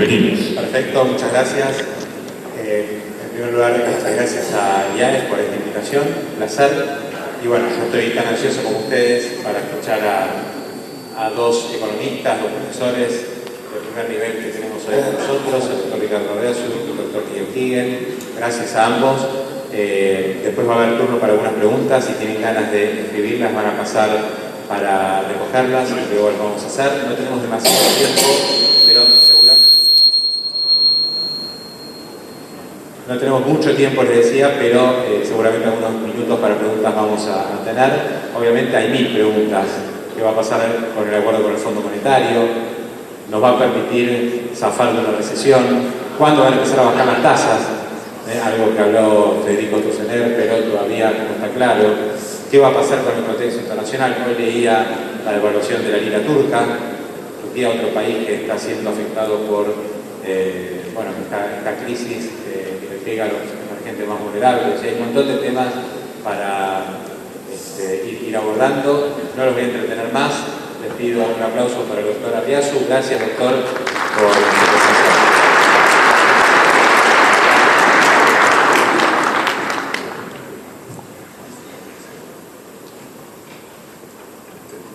bienvenidos. Perfecto, muchas gracias. En primer lugar, muchas gracias a IAES por esta invitación, un placer. Y bueno, yo estoy tan ansioso como ustedes para escuchar a dos economistas, dos profesores de primer nivel que tenemos hoy con nosotros, el doctor Ricardo Reasu y el doctor Guillermo Higuen. Gracias a ambos. Después va a haber turno para algunas preguntas. Si tienen ganas de escribirlas, van a pasar para recogerlas y luego lo vamos a hacer. No tenemos demasiado tiempo, pero no tenemos mucho tiempo, les decía, pero seguramente algunos minutos para preguntas vamos a tener. Obviamente hay 1000 preguntas. ¿Qué va a pasar con el acuerdo con el Fondo Monetario? ¿Nos va a permitir zafar de una recesión? ¿Cuándo van a empezar a bajar las tasas? Algo que habló Federico Tosener, pero todavía no está claro. ¿Qué va a pasar con el contexto internacional? Hoy leía la devaluación de la lira turca. Turquía, otro país que está siendo afectado por esta crisis que le pega a los emergentes más vulnerables. Hay un montón de temas para ir abordando. No los voy a entretener más. Les pido un aplauso para el doctor Arriazu. Gracias, doctor, por su presentación.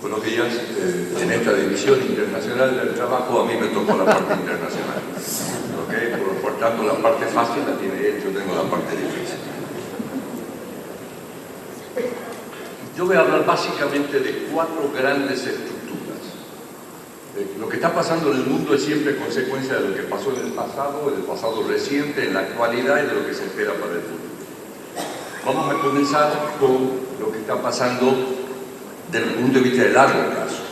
Buenos días. En esta división internacional del trabajo a mí me tocó la parte internacional. ¿Okay? Por tanto, la parte fácil la tiene él, yo tengo la parte difícil. Yo voy a hablar básicamente de 4 grandes estructuras. Lo que está pasando en el mundo es siempre consecuencia de lo que pasó en el pasado reciente, en la actualidad y de lo que se espera para el futuro. Vamos a comenzar con lo que está pasando desde el punto de vista de largo plazo.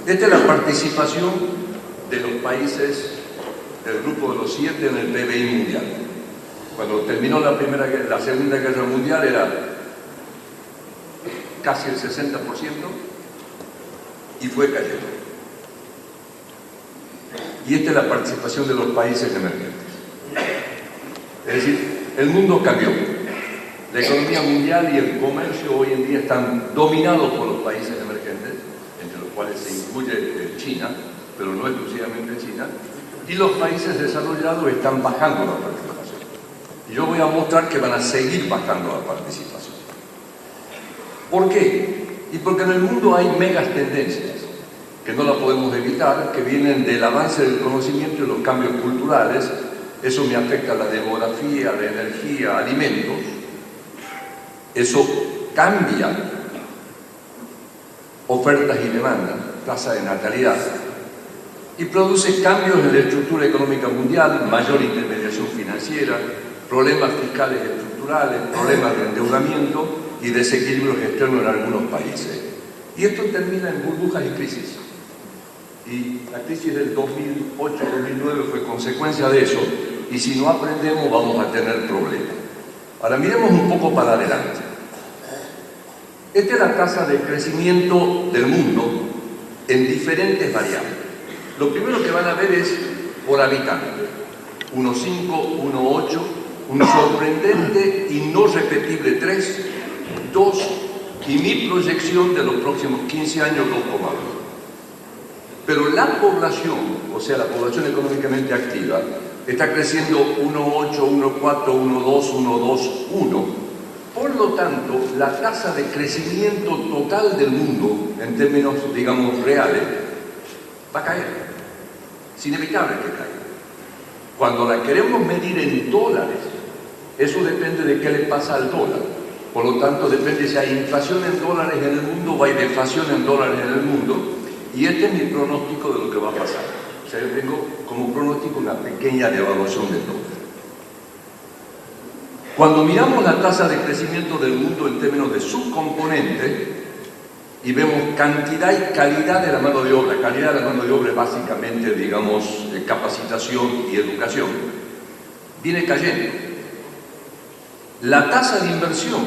Esta es la participación de los países del grupo de los 7 en el PBI mundial. Cuando terminó la Segunda Guerra Mundial era casi el 60% y fue cayendo. Y esta es la participación de los países emergentes. Es decir, el mundo cambió. La economía mundial y el comercio hoy en día están dominados por los países emergentes, entre los cuales se incluye China, pero no exclusivamente China, y los países desarrollados están bajando la participación. Y yo voy a mostrar que van a seguir bajando la participación. ¿Por qué? Y porque en el mundo hay megas tendencias, que no las podemos evitar, que vienen del avance del conocimiento y los cambios culturales. Eso me afecta a la demografía, a la energía, a alimentos. Eso cambia ofertas y demandas, tasa de natalidad, y produce cambios en la estructura económica mundial, mayor intermediación financiera, problemas fiscales estructurales, problemas de endeudamiento y desequilibrios externos en algunos países. Y esto termina en burbujas y crisis. Y la crisis del 2008-2009 fue consecuencia de eso, y si no aprendemos vamos a tener problemas. Ahora miremos un poco para adelante. Esta es la tasa de crecimiento del mundo en diferentes variables. Lo primero que van a ver es por habitante. 1,5, 1,8, un sorprendente y no repetible 3, 2 y mi proyección de los próximos 15 años 2,2. Pero la población, o sea, la población económicamente activa, está creciendo 1,8, 1,4, 1,2, 1,2, 1. Por lo tanto, la tasa de crecimiento total del mundo, en términos, digamos, reales, va a caer. Es inevitable que caiga. Cuando la queremos medir en dólares, eso depende de qué le pasa al dólar. Por lo tanto, depende si hay inflación en dólares en el mundo o hay deflación en dólares en el mundo. Y este es mi pronóstico de lo que va a pasar. O sea, yo tengo como pronóstico una pequeña devaluación del dólar. Cuando miramos la tasa de crecimiento del mundo en términos de subcomponentes y vemos cantidad y calidad de la mano de obra, calidad de la mano de obra es básicamente, digamos, capacitación y educación, viene cayendo. La tasa de inversión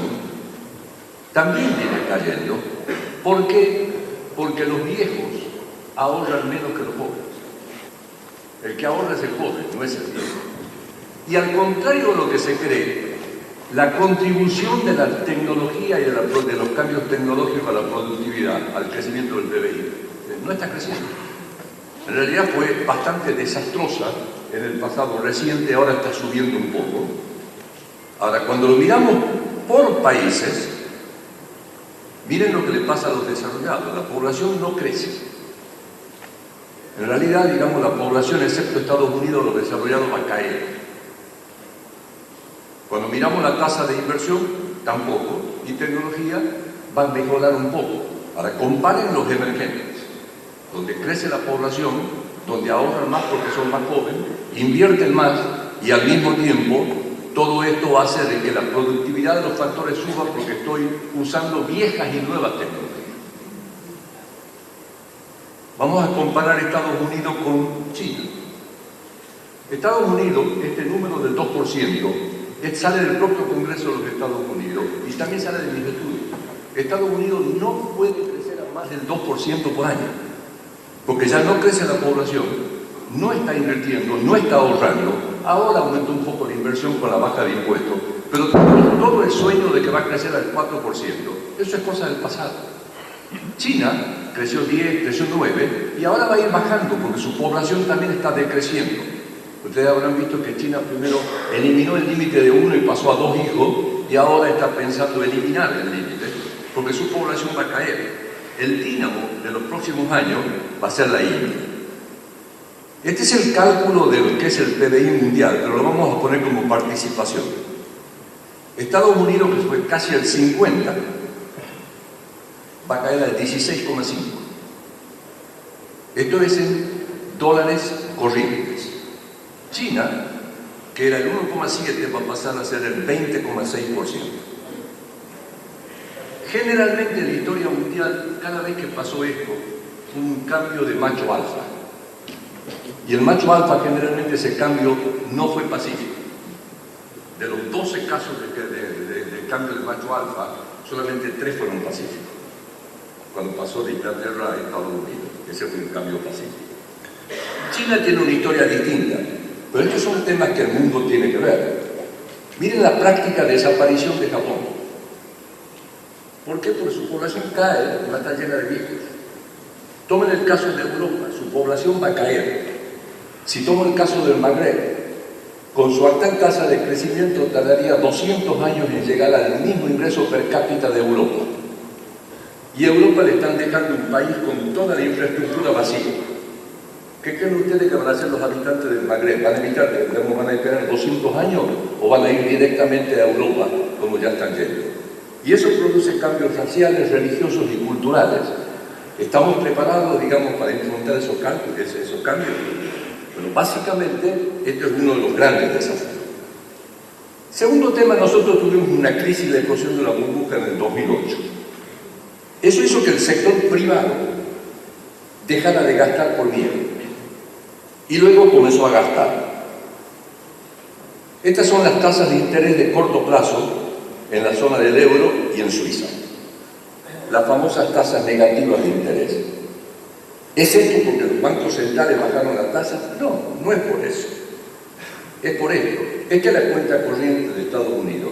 también viene cayendo. ¿Por qué? Porque los viejos ahorran menos que los jóvenes. El que ahorra es el joven, no es el viejo. Y al contrario de lo que se cree, la contribución de la tecnología y de los cambios tecnológicos a la productividad, al crecimiento del PBI, no está creciendo. En realidad fue bastante desastrosa en el pasado reciente, ahora está subiendo un poco. Ahora, cuando lo miramos por países, miren lo que le pasa a los desarrollados. La población no crece. En realidad, digamos, la población, excepto Estados Unidos, los desarrollados va a caer. Cuando miramos la tasa de inversión, tampoco. Y tecnología va a mejorar un poco. Ahora, comparen los emergentes, donde crece la población, donde ahorran más porque son más jóvenes, invierten más y al mismo tiempo todo esto hace de que la productividad de los factores suba porque estoy usando viejas y nuevas tecnologías. Vamos a comparar Estados Unidos con China. Estados Unidos, este número del 2%, sale del propio Congreso de los Estados Unidos y también sale de mis estudios. Estados Unidos no puede crecer a más del 2% por año, porque ya no crece la población, no está invirtiendo, no está ahorrando. Ahora aumenta un poco la inversión con la baja de impuestos, pero todo el sueño de que va a crecer al 4%, eso es cosa del pasado. China creció 10, creció 9 y ahora va a ir bajando porque su población también está decreciendo. Ustedes habrán visto que China primero eliminó el límite de 1 y pasó a 2 hijos y ahora está pensando eliminar el límite porque su población va a caer. El dínamo de los próximos años va a ser la India. Este es el cálculo de lo que es el PBI mundial, pero lo vamos a poner como participación. Estados Unidos, que fue casi el 50, va a caer al 16,5. Esto es en dólares corrientes. China, que era el 1,7, va a pasar a ser el 20,6%. Generalmente en la historia mundial, cada vez que pasó esto, fue un cambio de macho alfa. Y el macho alfa, generalmente ese cambio no fue pacífico. De los 12 casos de cambio de macho alfa, solamente 3 fueron pacíficos. Cuando pasó de Inglaterra a Estados Unidos, ese fue un cambio pacífico. China tiene una historia distinta, pero estos son temas que el mundo tiene que ver. Miren la práctica desaparición de Japón. ¿Por qué? Porque su población cae y va a estar llena de viejos. Tomen el caso de Europa, su población va a caer. Si tomo el caso del Magreb, con su alta tasa de crecimiento tardaría 200 años en llegar al mismo ingreso per cápita de Europa. Y a Europa le están dejando un país con toda la infraestructura vacía. ¿Qué creen ustedes que van a hacer los habitantes del Magreb? ¿Van a esperar 200 años o van a ir directamente a Europa, como ya están yendo? Y eso produce cambios raciales, religiosos y culturales. ¿Estamos preparados, digamos, para enfrentar esos cambios? Pero básicamente, este es uno de los grandes desafíos. Segundo tema, nosotros tuvimos una crisis de eclosión de una burbuja en el 2008. Eso hizo que el sector privado dejara de gastar por miedo. Y luego comenzó a gastar. Estas son las tasas de interés de corto plazo en la zona del euro y en Suiza. Las famosas tasas negativas de interés. ¿Es esto porque los bancos centrales bajaron la tasa? No, no es por eso. Es por esto. Esta es la cuenta corriente de Estados Unidos.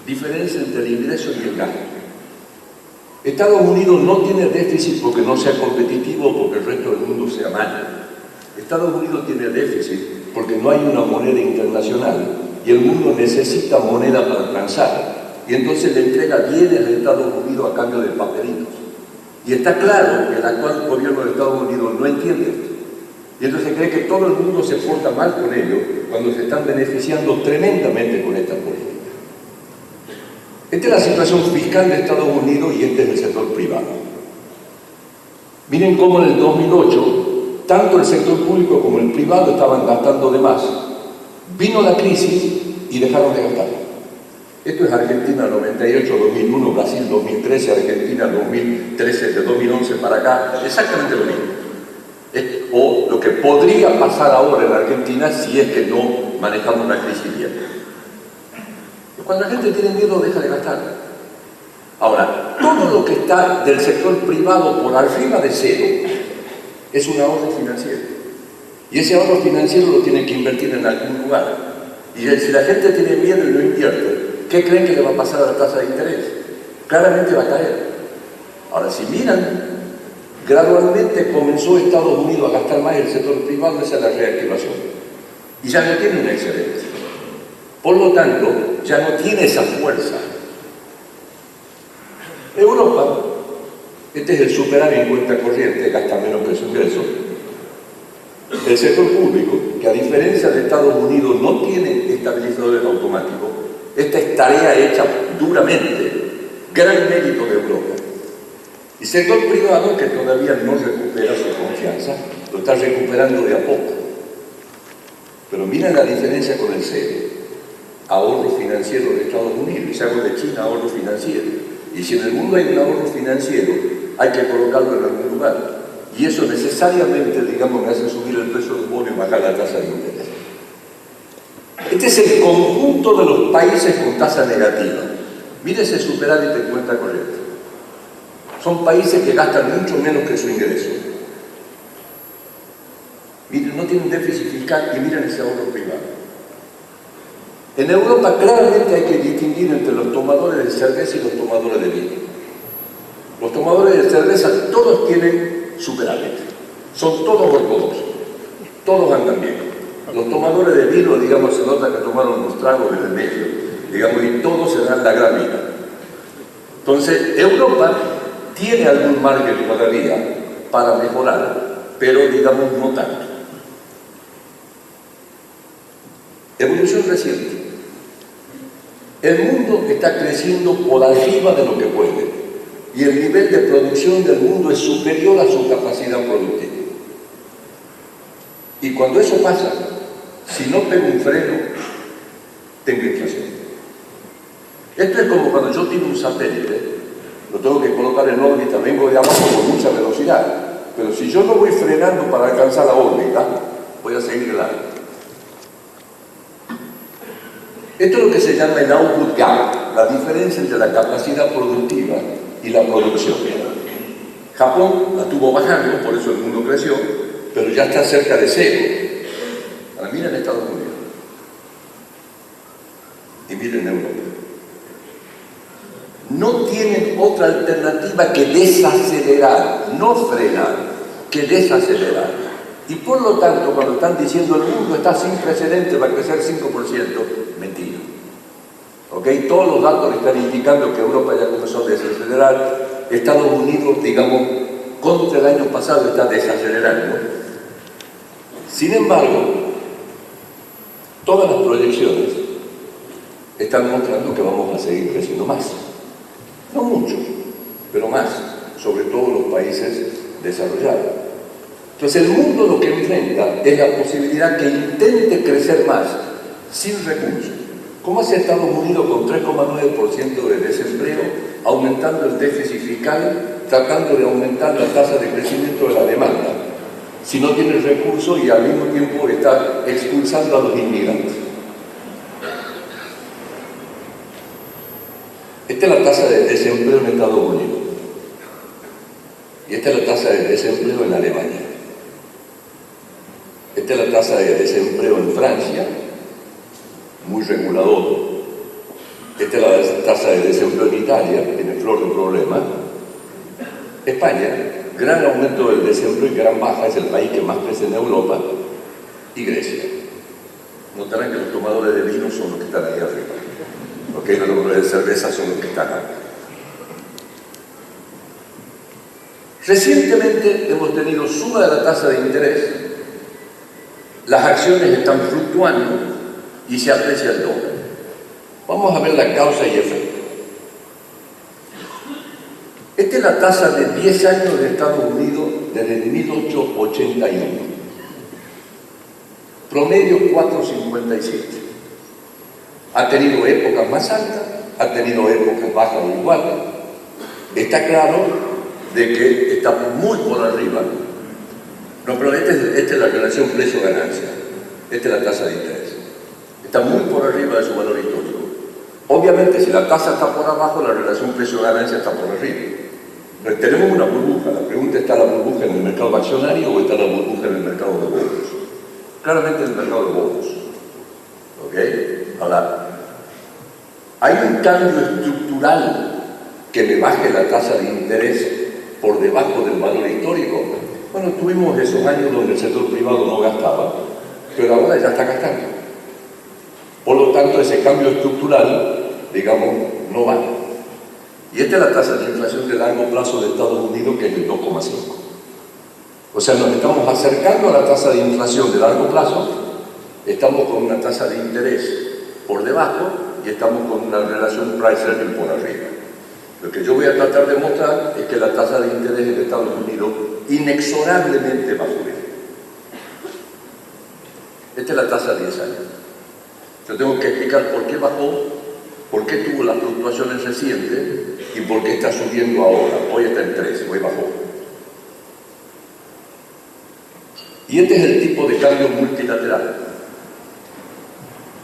Diferencia entre el ingreso y el gasto. Estados Unidos no tiene déficit porque no sea competitivo o porque el resto del mundo sea malo. Estados Unidos tiene déficit porque no hay una moneda internacional y el mundo necesita moneda para transar. Y entonces le entrega bienes a Estados Unidos a cambio de papelitos. Y está claro que el actual gobierno de Estados Unidos no entiende esto. Y entonces cree que todo el mundo se porta mal con ellos cuando se están beneficiando tremendamente con esta política. Esta es la situación fiscal de Estados Unidos y este es el sector privado. Miren cómo en el 2008, tanto el sector público como el privado estaban gastando de más. Vino la crisis y dejaron de gastar. Esto es Argentina 98, 2001, Brasil 2013, Argentina 2013, de 2011 para acá, exactamente lo mismo. O lo que podría pasar ahora en Argentina si es que no manejamos la crisis bien. Cuando la gente tiene miedo, deja de gastar. Ahora, todo lo que está del sector privado por arriba de cero es un ahorro financiero. Y ese ahorro financiero lo tiene que invertir en algún lugar. Y si la gente tiene miedo y no invierte, ¿qué creen que le va a pasar a la tasa de interés? Claramente va a caer. Ahora, si miran Gradualmente comenzó Estados Unidos a gastar más el sector privado hacia la reactivación. Y ya no tiene una excelencia. Por lo tanto, ya no tiene esa fuerza. Europa, este es el superávit en cuenta corriente, gasta menos que su ingreso. El sector público, que a diferencia de Estados Unidos no tiene estabilizadores automáticos, esta es tarea hecha duramente, gran mérito de Europa. Y sector privado, que todavía no recupera su confianza, lo está recuperando de a poco. Pero miren la diferencia con el CEDE, ahorro financiero de Estados Unidos, y se hago de China ahorro financiero. Y si en el mundo hay un ahorro financiero, hay que colocarlo en algún lugar. Y eso necesariamente, digamos, me hace subir el precio del bono y bajar la tasa de interés. Este es el conjunto de los países con tasa negativa. Mire ese superávit en cuenta corriente. Son países que gastan mucho menos que su ingreso. Miren, no tienen déficit fiscal y miren ese ahorro privado. En Europa claramente hay que distinguir entre los tomadores de cerveza y los tomadores de vino. Los tomadores de cerveza todos tienen superávit, son todos ortodoxos, todos andan bien. Los tomadores de vino, digamos, se nota que tomaron unos tragos en el medio, digamos, y todos se dan la gran vida. Entonces, Europa tiene algún margen todavía para mejorar, pero digamos no tanto. Evolución reciente. El mundo está creciendo por arriba de lo que puede y el nivel de producción del mundo es superior a su capacidad productiva. Y cuando eso pasa, si no pego un freno, tengo inflación. Esto es como cuando yo tiro un satélite, lo tengo que colocar en órbita, vengo de abajo con mucha velocidad, pero si yo no voy frenando para alcanzar la órbita, voy a seguir de largo. Esto es lo que se llama el output gap, la diferencia entre la capacidad productiva y la producción. Japón la estuvo bajando, por eso el mundo creció, pero ya está cerca de cero. Ahora miren Estados Unidos y miren Europa. No tienen otra alternativa que desacelerar, no frenar, que desacelerar. Y por lo tanto, cuando están diciendo el mundo está sin precedentes, va a crecer 5%, mentira. ¿Ok? Todos los datos están indicando que Europa ya comenzó a desacelerar. Estados Unidos, digamos, contra el año pasado está desacelerando. Sin embargo, todas las proyecciones están mostrando que vamos a seguir creciendo más. No mucho, pero más, sobre todo los países desarrollados. Entonces el mundo lo que enfrenta es la posibilidad que intente crecer más sin recursos. ¿Cómo hace Estados Unidos con 3,9% de desempleo, aumentando el déficit fiscal, tratando de aumentar la tasa de crecimiento de la demanda, si no tiene recursos y al mismo tiempo está expulsando a los inmigrantes? Esta es la tasa de desempleo en Estados Unidos y esta es la tasa de desempleo en Alemania. Esta es la tasa de desempleo en Francia, muy regulador. Esta es la tasa de desempleo en Italia, que tiene flor de problema. España, gran aumento del desempleo y gran baja, es el país que más crece en Europa. Y Grecia. Notarán que los tomadores de vino son los que están ahí arriba. Los tomadores de cerveza son los que están acá. Recientemente hemos tenido suba de la tasa de interés. Las acciones están fluctuando y se aprecia el dólar. Vamos a ver la causa y efecto. Esta es la tasa de 10 años de Estados Unidos desde 1881. Promedio 4,57. Ha tenido épocas más altas, ha tenido épocas bajas o iguales. Está claro de que está muy por arriba. No, pero esta es la relación precio-ganancia. Esta es la tasa de interés. Está muy por arriba de su valor histórico. Obviamente, si la tasa está por abajo, la relación precio-ganancia está por arriba. Pero tenemos una burbuja. La pregunta: ¿está la burbuja en el mercado accionario o está la burbuja en el mercado de bonos? Claramente en el mercado de bonos. ¿Ok? Ahora, hay un cambio estructural que me baje la tasa de interés por debajo del valor histórico. Bueno, tuvimos esos años donde el sector privado no gastaba, pero ahora ya está gastando. Por lo tanto, ese cambio estructural, digamos, no va. Y esta es la tasa de inflación de largo plazo de Estados Unidos, que es el 2,5. O sea, nos estamos acercando a la tasa de inflación de largo plazo, estamos con una tasa de interés por debajo y estamos con una relación price-earning por arriba. Lo que yo voy a tratar de mostrar es que la tasa de interés en Estados Unidos inexorablemente va a subir. Esta es la tasa de 10 años. Yo tengo que explicar por qué bajó, por qué tuvo las fluctuaciones recientes y por qué está subiendo ahora. Hoy está en 3, hoy bajó. Y este es el tipo de cambio multilateral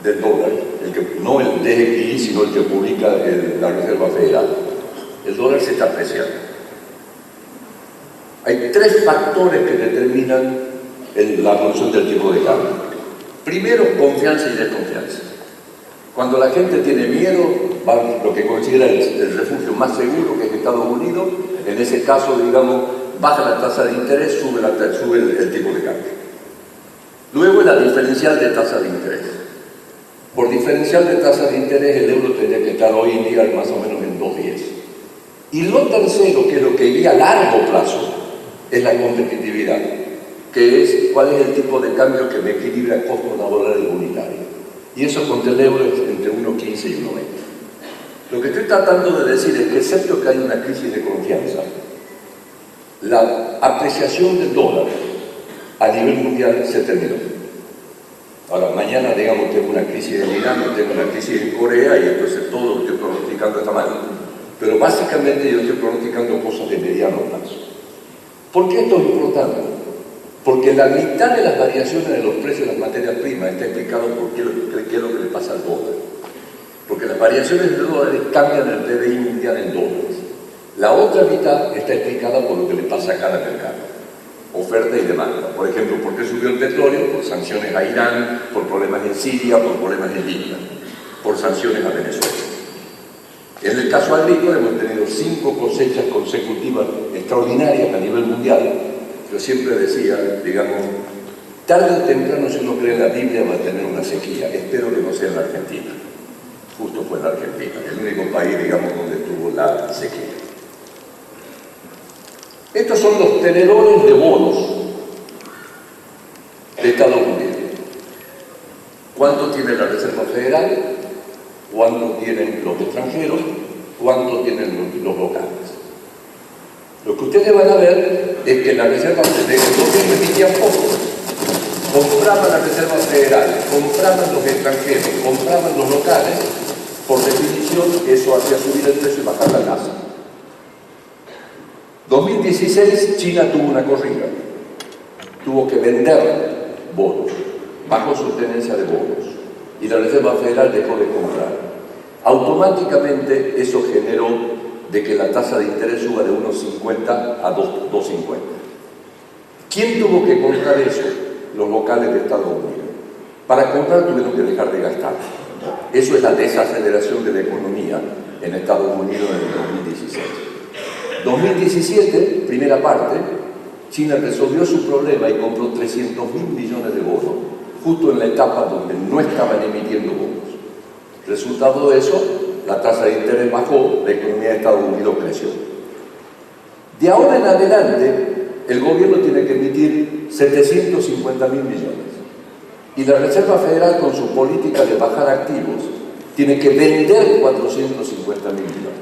del dólar, no el DXY, sino el que publica la Reserva Federal. El dólar se está apreciando. Hay 3 factores que determinan la evolución del tipo de cambio. Primero, confianza y desconfianza. Cuando la gente tiene miedo, va a lo que considera el refugio más seguro, que es Estados Unidos. En ese caso, digamos, baja la tasa de interés, sube el tipo de cambio. Luego, la diferencial de tasa de interés. Por diferencial de tasa de interés, el euro tendría que estar hoy en día más o menos en 2,10. Y lo tercero, que es lo que guía a largo plazo, es la competitividad, que es cuál es el tipo de cambio que me equilibra el costo laboral y unitario. Y eso contra el euro es entre 1,15 y 1,20. Lo que estoy tratando de decir es que, excepto que hay una crisis de confianza, la apreciación del dólar a nivel mundial se terminó. Ahora, mañana, digamos, tengo una crisis en Irán, tengo una crisis en Corea y entonces todo lo estoy pronosticando está mal. Pero básicamente yo estoy pronosticando cosas de mediano plazo. ¿Por qué esto es importante? Porque la mitad de las variaciones de los precios de las materias primas está explicado por qué es lo que le pasa al dólar. Porque las variaciones de dólares cambian el PBI mundial en dólares. La otra mitad está explicada por lo que le pasa a cada mercado. Oferta y demanda. Por ejemplo, ¿por qué subió el petróleo? Por sanciones a Irán, por problemas en Siria, por problemas en Libia, por sanciones a Venezuela. En el caso agrícola hemos tenido 5 cosechas consecutivas extraordinarias a nivel mundial. Yo siempre decía, digamos, tarde o temprano, si uno cree en la Biblia, va a tener una sequía. Espero que no sea en la Argentina. Justo fue en la Argentina, el único país, digamos, donde tuvo la sequía. Estos son los tenedores de bonos de Estados Unidos. ¿Cuánto tiene la Reserva Federal? ¿Cuánto tienen los extranjeros? ¿Cuánto tienen los locales? Lo que ustedes van a ver es que la Reserva Federal, el gobierno emitía poco. Compraban la Reserva Federal, compraban los extranjeros, compraban los locales. Por definición, eso hacía subir el precio y bajar la tasa. 2016, China tuvo una corrida. Tuvo que vender bonos, bajo su tenencia de bonos. Y la Reserva Federal dejó de comprar. Automáticamente eso generó de que la tasa de interés suba de 1,50 a 2,50. ¿Quién tuvo que comprar eso? Los locales de Estados Unidos. Para comprar tuvieron que dejar de gastar. Eso es la desaceleración de la economía en Estados Unidos en el 2016. 2017, primera parte, China resolvió su problema y compró 300.000 millones de bonos, justo en la etapa donde no estaban emitiendo bonos. Resultado de eso, la tasa de interés bajó, la economía de Estados Unidos creció. De ahora en adelante, el gobierno tiene que emitir 750.000 millones. Y la Reserva Federal, con su política de bajar activos, tiene que vender 450.000 millones.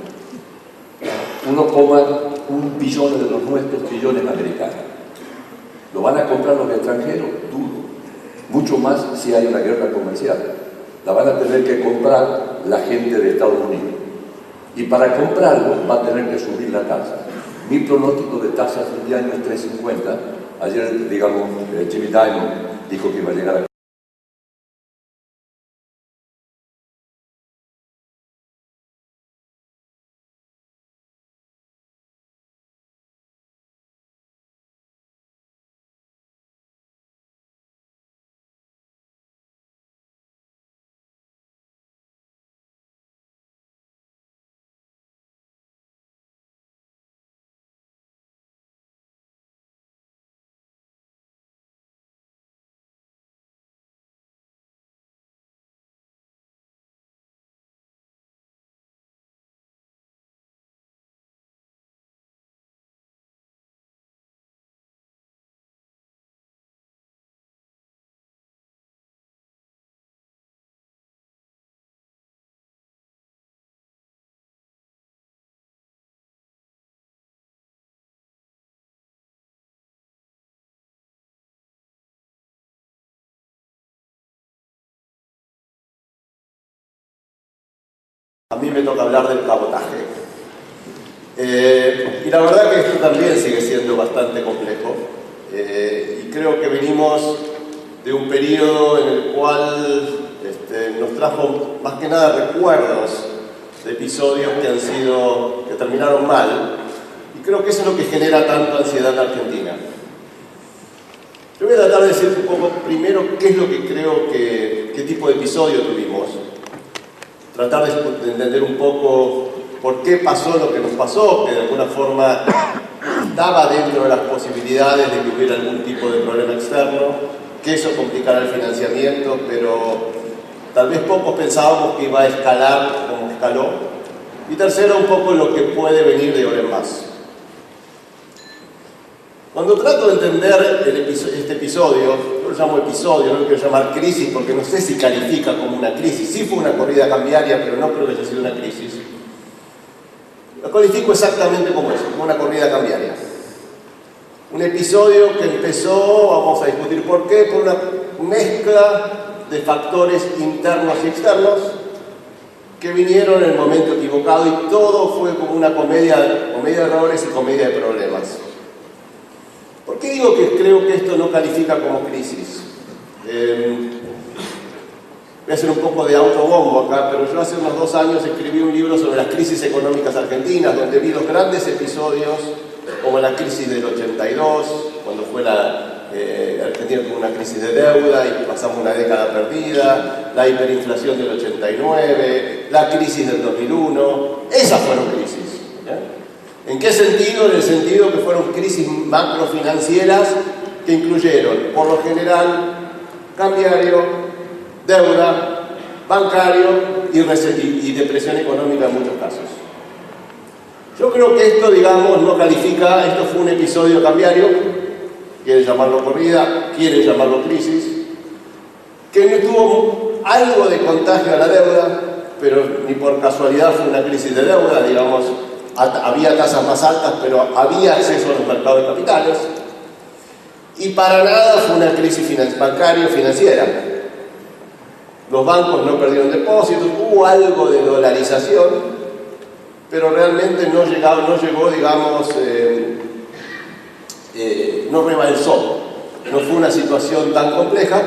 1,1 billones de los nuestros, billones americanos. ¿Lo van a comprar los extranjeros? Dudo. Mucho más si hay una guerra comercial. La van a tener que comprar la gente de Estados Unidos. Y para comprarlo va a tener que subir la tasa. Mi pronóstico de tasa a fin de año es 3,50. Ayer, digamos, Jimmy Dimon dijo que iba a llegar a A mí me toca hablar del cabotaje. Y la verdad que esto también sigue siendo bastante complejo. Y creo que venimos de un periodo en el cual nos trajo más que nada recuerdos de episodios que terminaron mal. Y creo que eso es lo que genera tanta ansiedad en Argentina. Yo voy a tratar de decir un poco primero qué es lo que creo qué tipo de episodio tuvimos. Tratar de entender un poco por qué pasó lo que nos pasó, que de alguna forma estaba dentro de las posibilidades de que hubiera algún tipo de problema externo, que eso complicara el financiamiento, pero tal vez pocos pensábamos que iba a escalar como escaló. Y tercero, un poco lo que puede venir de ahora en más. Cuando trato de entender este episodio, yo lo llamo episodio, no lo quiero llamar crisis porque no sé si califica como una crisis. Sí fue una corrida cambiaria, pero no creo que haya sido una crisis. Lo califico exactamente como eso, como una corrida cambiaria. Un episodio que empezó, vamos a discutir por qué, por una mezcla de factores internos y externos que vinieron en el momento equivocado y todo fue como una comedia de errores y comedia de problemas. ¿Por qué digo que creo que esto no califica como crisis? Voy a hacer un poco de autobombo acá, pero yo hace unos 2 años escribí un libro sobre las crisis económicas argentinas, donde vi los grandes episodios, como la crisis del 82, cuando fue Argentina tuvo una crisis de deuda y pasamos una década perdida, la hiperinflación del 89, la crisis del 2001, esas fueron crisis. ¿En qué sentido? En el sentido que fueron crisis macrofinancieras que incluyeron, por lo general, cambiario, deuda, bancario y depresión económica en muchos casos. Yo creo que esto, digamos, no califica, esto fue un episodio cambiario, quieren llamarlo corrida, quieren llamarlo crisis, que no tuvo algo de contagio a la deuda, pero ni por casualidad fue una crisis de deuda, digamos, había tasas más altas, pero había acceso a los mercados de capitales, y para nada fue una crisis bancaria o financiera. Los bancos no perdieron depósitos, hubo algo de dolarización, pero realmente no llegó, digamos, no rebalsó. No fue una situación tan compleja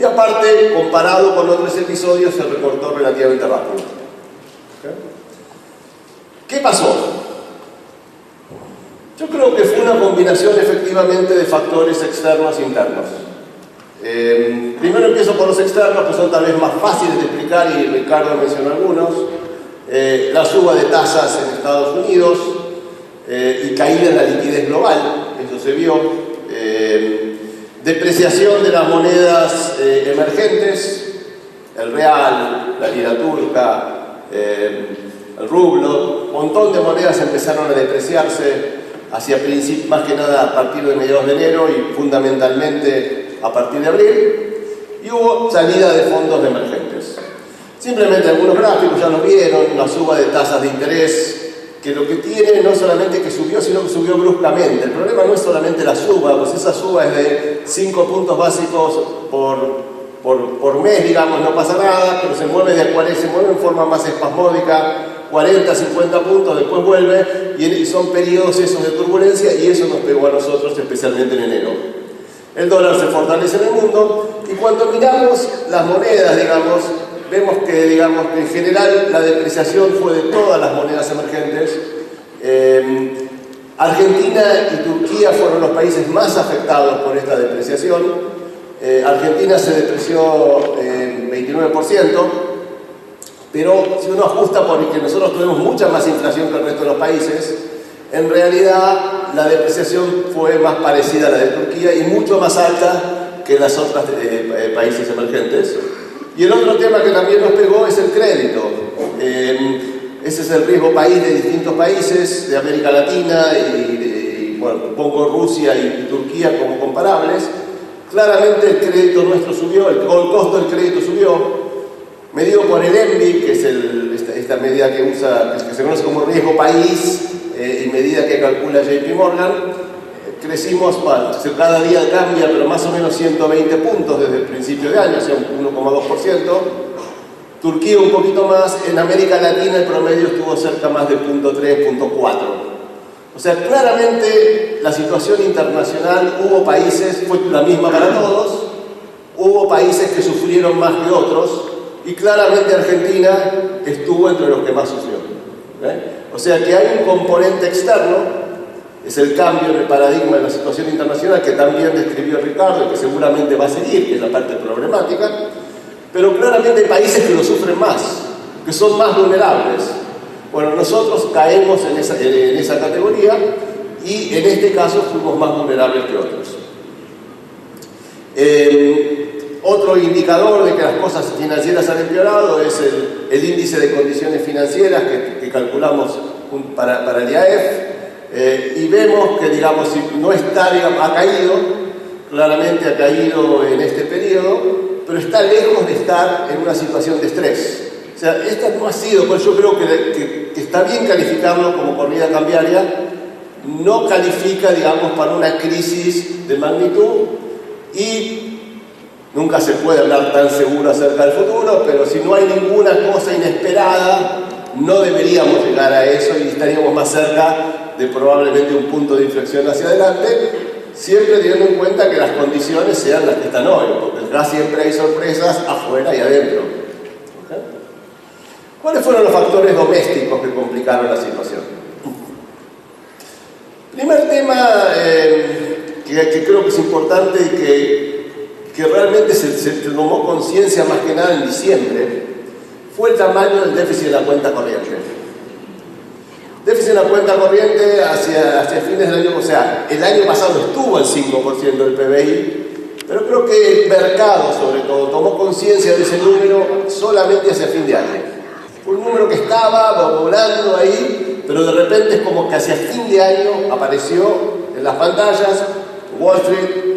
y aparte, comparado con otros episodios, se recortó relativamente rápido. ¿Qué pasó? Yo creo que fue una combinación efectivamente de factores externos e internos. Primero empiezo por los externos, que son tal vez más fáciles de explicar y Ricardo mencionó algunos. La suba de tasas en Estados Unidos y caída en la liquidez global, eso se vio. Depreciación de las monedas emergentes, el real, la lira turca, el rublo, un montón de monedas empezaron a depreciarse más que nada a partir de mediados de enero y fundamentalmente a partir de abril, y hubo salida de fondos emergentes. Simplemente algunos gráficos ya lo vieron, la suba de tasas de interés, que lo que tiene no solamente que subió, sino que subió bruscamente. El problema no es solamente la suba, pues esa suba es de 5 puntos básicos por mes, digamos, no pasa nada, pero se mueve en forma más espasmódica, 40, 50 puntos, después vuelve, y son periodos esos de turbulencia, y eso nos pegó a nosotros, especialmente en enero. El dólar se fortalece en el mundo, y cuando miramos las monedas, digamos, vemos que en general la depreciación fue de todas las monedas emergentes. Argentina y Turquía fueron los países más afectados por esta depreciación. Argentina se depreció 29%, pero si uno ajusta porque nosotros tuvimos mucha más inflación que el resto de los países, en realidad la depreciación fue más parecida a la de Turquía y mucho más alta que las otras países emergentes. Y el otro tema que también nos pegó es el crédito. Ese es el riesgo país de distintos países de América Latina y bueno, pongo Rusia y Turquía como comparables. Claramente el crédito nuestro subió, el costo del crédito subió, medido por el ENBI, que es esta medida que se conoce como riesgo país y medida que calcula JP Morgan. Crecimos, cada día cambia, pero más o menos 120 puntos desde el principio de año, o sea, un 1,2%. Turquía un poquito más, en América Latina el promedio estuvo cerca más de 0.3, 0.4. O sea, claramente la situación internacional, hubo países, fue la misma para todos, hubo países que sufrieron más que otros, y claramente Argentina estuvo entre los que más sufrió. O sea que hay un componente externo, es el cambio en el paradigma de la situación internacional que también describió Ricardo y que seguramente va a seguir, que es la parte problemática, pero claramente hay países que lo sufren más, que son más vulnerables. Bueno, nosotros caemos en esa categoría y en este caso fuimos más vulnerables que otros. Otro indicador de que las cosas financieras han empeorado es el índice de condiciones financieras que calculamos para el IAEF, y vemos que, digamos, si no está, digamos, ha caído, claramente ha caído en este periodo, pero está lejos de estar en una situación de estrés. O sea, esta no ha sido, pues yo creo que está bien calificarlo como corrida cambiaria, no califica, digamos, para una crisis de magnitud, y nunca se puede hablar tan seguro acerca del futuro, pero si no hay ninguna cosa inesperada, no deberíamos llegar a eso y estaríamos más cerca de probablemente un punto de inflexión hacia adelante, siempre teniendo en cuenta que las condiciones sean las que están hoy, porque acá siempre hay sorpresas afuera y adentro. ¿Okay? ¿Cuáles fueron los factores domésticos que complicaron la situación? Primer tema que creo que es importante y que realmente se tomó conciencia más que nada en diciembre, fue el tamaño del déficit de la cuenta corriente. Déficit de la cuenta corriente hacia fines del año, o sea, el año pasado estuvo al 5% del PBI, pero creo que el mercado, sobre todo, tomó conciencia de ese número solamente hacia fin de año. Fue un número que estaba volando ahí, pero de repente es como que hacia fin de año apareció en las pantallas, Wall Street,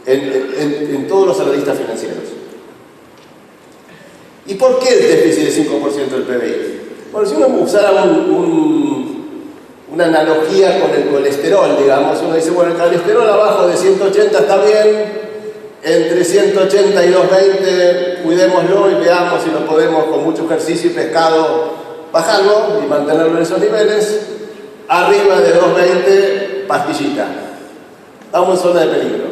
en todos los analistas financieros. ¿Y por qué el déficit de 5% del PBI? Bueno, si uno usara una analogía con el colesterol, digamos, uno dice, bueno, el colesterol abajo de 180 está bien, entre 180 y 220 cuidémoslo y veamos si lo podemos con mucho ejercicio y pescado bajarlo y mantenerlo en esos niveles. Arriba de 220, pastillita. Estamos en zona de peligro.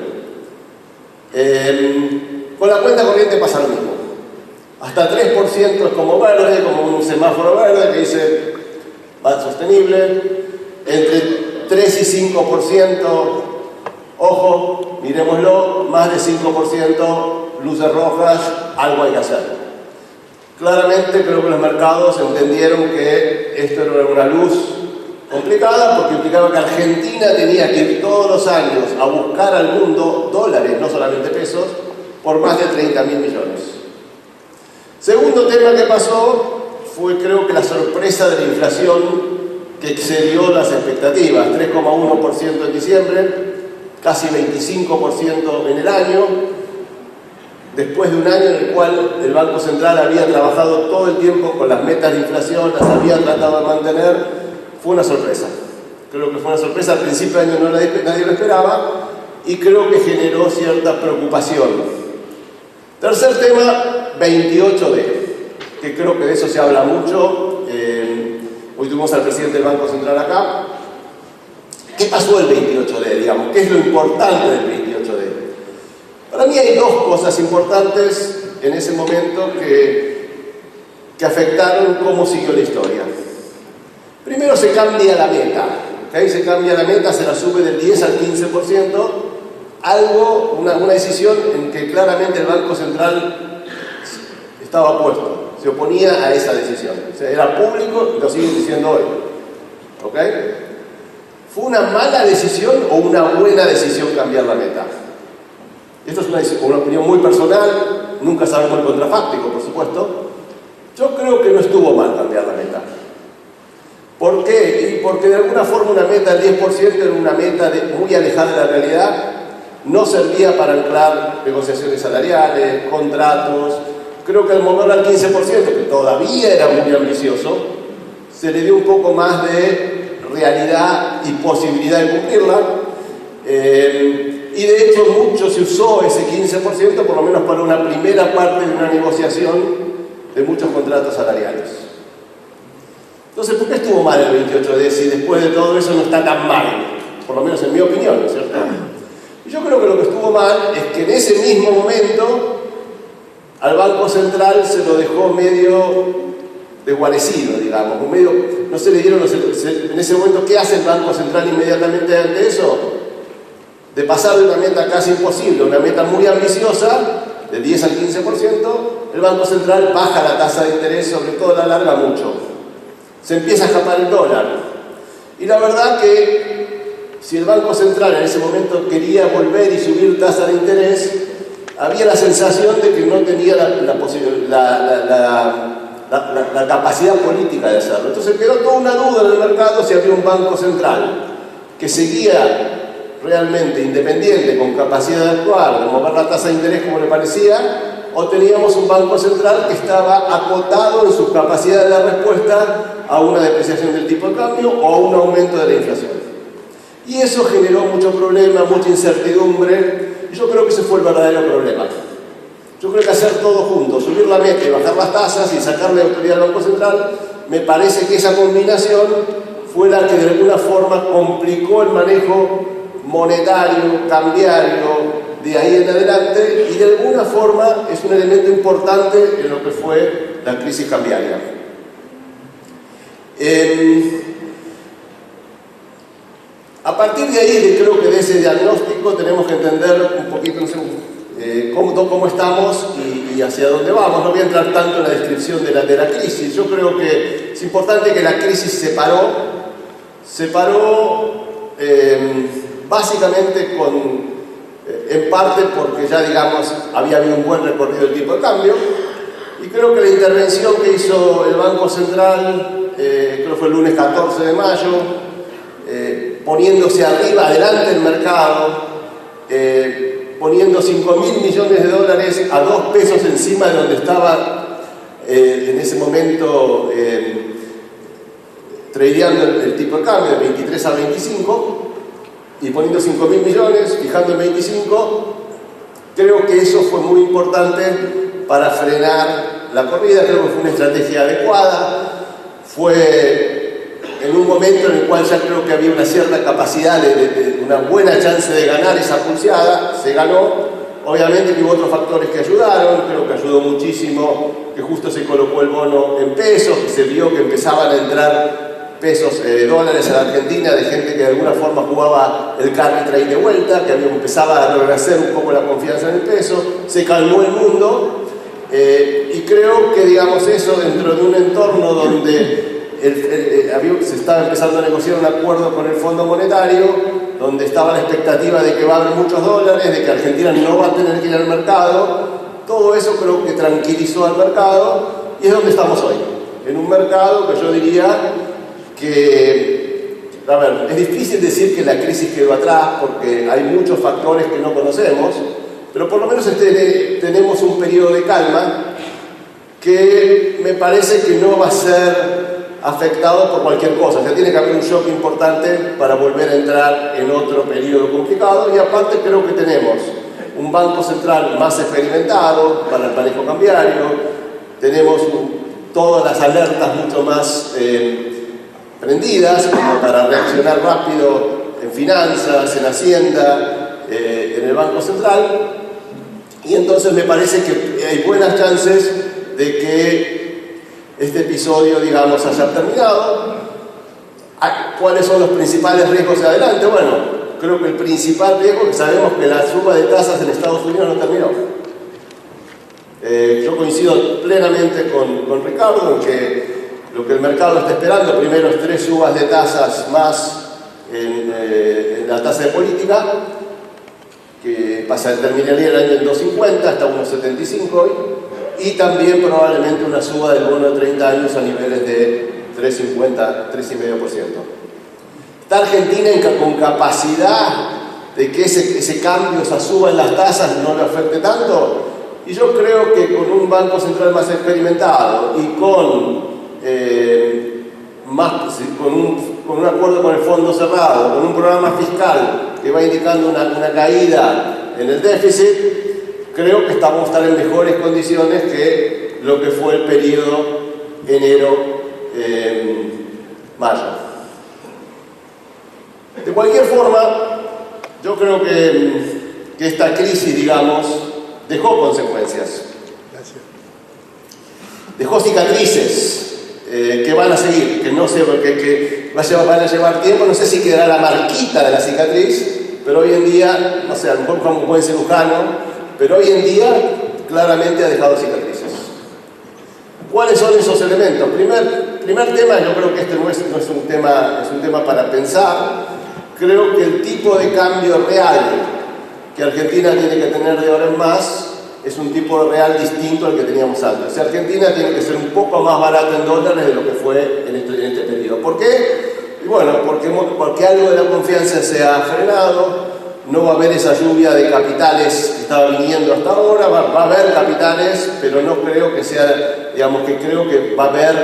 Con la cuenta corriente pasa lo mismo. Hasta 3% es como verde, como un semáforo verde que dice va sostenible. Entre 3 y 5%, ojo, miremoslo, más de 5%, luces rojas, algo hay que hacer. Claramente creo que los mercados entendieron que esto era una luz complicada porque implicaba que Argentina tenía que ir todos los años a buscar al mundo dólares, no solamente pesos, por más de 30.000 millones. Segundo tema que pasó fue, creo que la sorpresa de la inflación que excedió las expectativas, 3,1% en diciembre, casi 25% en el año, después de un año en el cual el Banco Central había trabajado todo el tiempo con las metas de inflación, las había tratado de mantener. Fue una sorpresa. Creo que fue una sorpresa. Al principio de año nadie lo esperaba y creo que generó cierta preocupación. Tercer tema, 28D, que creo que de eso se habla mucho. Hoy tuvimos al presidente del Banco Central acá. ¿Qué pasó el 28D, digamos? ¿Qué es lo importante del 28D? Para mí hay dos cosas importantes en ese momento que afectaron cómo siguió la historia. Primero se cambia la meta, ¿okay? Se cambia la meta, se la sube del 10 al 15%, algo, una decisión en que claramente el Banco Central estaba opuesto, se oponía a esa decisión. O sea, era público y lo siguen diciendo hoy. ¿Okay? ¿Fue una mala decisión o una buena decisión cambiar la meta? Esto es una opinión muy personal, nunca sabemos el contrafáctico, por supuesto. Yo creo que no estuvo mal cambiar la meta. ¿Por qué? Y porque de alguna forma una meta del 10% era una meta muy alejada de la realidad, no servía para anclar negociaciones salariales, contratos. Creo que al moverla al 15%, que todavía era muy ambicioso, se le dio un poco más de realidad y posibilidad de cumplirla. Y de hecho mucho se usó ese 15%, por lo menos para una primera parte de una negociación, de muchos contratos salariales. Entonces, ¿por qué estuvo mal el 28D si después de todo eso no está tan mal? Por lo menos en mi opinión, ¿cierto? Y yo creo que lo que estuvo mal es que en ese mismo momento al Banco Central se lo dejó medio desguarecido, digamos, medio, no se le dieron en ese momento. ¿Qué hace el Banco Central inmediatamente ante eso? De pasar de una meta casi imposible, una meta muy ambiciosa, de 10 al 15%, el Banco Central baja la tasa de interés, sobre todo la larga mucho. Se empieza a escapar el dólar. Y la verdad que si el Banco Central en ese momento quería volver y subir tasa de interés, había la sensación de que no tenía la capacidad política de hacerlo. Entonces quedó toda una duda en el mercado si había un Banco Central que seguía realmente independiente, con capacidad de actuar, de mover la tasa de interés como le parecía, o teníamos un Banco Central que estaba acotado en su capacidad de dar respuesta a una depreciación del tipo de cambio o a un aumento de la inflación. Y eso generó mucho problema, mucha incertidumbre, y yo creo que ese fue el verdadero problema. Yo creo que hacer todo junto, subir la meta y bajar las tasas y sacarle autoridad al Banco Central, me parece que esa combinación fue la que de alguna forma complicó el manejo monetario, cambiario, de ahí en adelante, y de alguna forma es un elemento importante en lo que fue la crisis cambiaria. A partir de ahí, creo que de ese diagnóstico tenemos que entender un poquito cómo estamos y hacia dónde vamos. No voy a entrar tanto en la descripción de la crisis. Yo creo que es importante que la crisis se paró básicamente en parte porque ya, digamos, había habido un buen recorrido del tipo de cambio, y creo que la intervención que hizo el Banco Central, creo que fue el lunes 14 de mayo, poniéndose arriba, adelante del mercado, poniendo 5.000 millones de dólares a 2 pesos encima de donde estaba en ese momento tradeando el tipo de cambio de 23 a 25, y poniendo 5.000 millones, fijando en 25, creo que eso fue muy importante para frenar la corrida. Creo que fue una estrategia adecuada. Fue en un momento en el cual ya creo que había una cierta capacidad, una buena chance de ganar esa pulseada. Se ganó. Obviamente que hubo otros factores que ayudaron. Creo que ayudó muchísimo que justo se colocó el bono en pesos, que se vio que empezaban a entrar dólares a la Argentina, de gente que de alguna forma jugaba el carry trade de vuelta, que empezaba a rehacer un poco la confianza en el peso. Se calmó el mundo, y creo que, digamos, eso dentro de un entorno donde se estaba empezando a negociar un acuerdo con el Fondo Monetario, donde estaba la expectativa de que va a haber muchos dólares, de que Argentina no va a tener que ir al mercado. Todo eso creo que tranquilizó al mercado, y es donde estamos hoy, en un mercado que yo diría que, a ver, es difícil decir que la crisis quedó atrás porque hay muchos factores que no conocemos, pero por lo menos tenemos un periodo de calma que me parece que no va a ser afectado por cualquier cosa. O sea, tiene que haber un shock importante para volver a entrar en otro periodo complicado, y aparte creo que tenemos un Banco Central más experimentado para el manejo cambiario, tenemos todas las alertas mucho más prendidas como para reaccionar rápido en finanzas, en Hacienda, en el Banco Central, y entonces me parece que hay buenas chances de que este episodio, digamos, haya terminado. ¿Cuáles son los principales riesgos de adelante? Bueno, creo que el principal riesgo, que sabemos que la suba de tasas en Estados Unidos no terminó. Yo coincido plenamente con Ricardo en que lo que el mercado está esperando primero es 3 subas de tasas más en la tasa de política, que terminaría el año en 2.50 hasta 1.75 hoy, y también probablemente una suba del bono de 30 años a niveles de 3.50, 3,5%. ¿Está Argentina con capacidad de que ese cambio, esa suba en las tasas no le afecte tanto? Y yo creo que con un Banco Central más experimentado y con un acuerdo con el fondo cerrado, con un programa fiscal que va indicando una caída en el déficit, creo que vamos a estar en mejores condiciones que lo que fue el periodo enero-mayo. De cualquier forma, yo creo que esta crisis, digamos, dejó consecuencias. Dejó cicatrices que van a seguir, que no sé, que van a llevar tiempo, no sé si quedará la marquita de la cicatriz, pero hoy en día, no sé, a lo mejor como un buen cirujano, pero hoy en día claramente ha dejado cicatrices. ¿Cuáles son esos elementos? Primer tema, yo creo que este no es un tema para pensar. Creo que el tipo de cambio real que Argentina tiene que tener de ahora en más es un tipo real distinto al que teníamos antes. O sea, Argentina tiene que ser un poco más barata en dólares de lo que fue en este periodo. ¿Por qué? Y bueno, porque algo de la confianza se ha frenado, no va a haber esa lluvia de capitales que estaba viniendo hasta ahora, va a haber capitales, pero no creo que sea, digamos, que creo que va a haber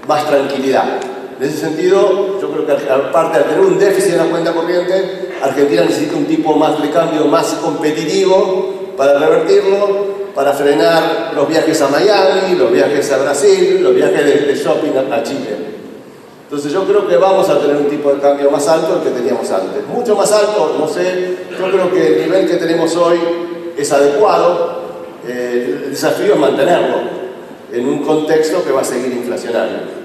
más tranquilidad. En ese sentido, yo creo que aparte de tener un déficit en la cuenta corriente, Argentina necesita un tipo más de cambio más competitivo para revertirlo, para frenar los viajes a Miami, los viajes a Brasil, los viajes de shopping a Chile. Entonces yo creo que vamos a tener un tipo de cambio más alto del que teníamos antes. Mucho más alto, no sé, yo creo que el nivel que tenemos hoy es adecuado. El desafío es mantenerlo en un contexto que va a seguir inflacionario.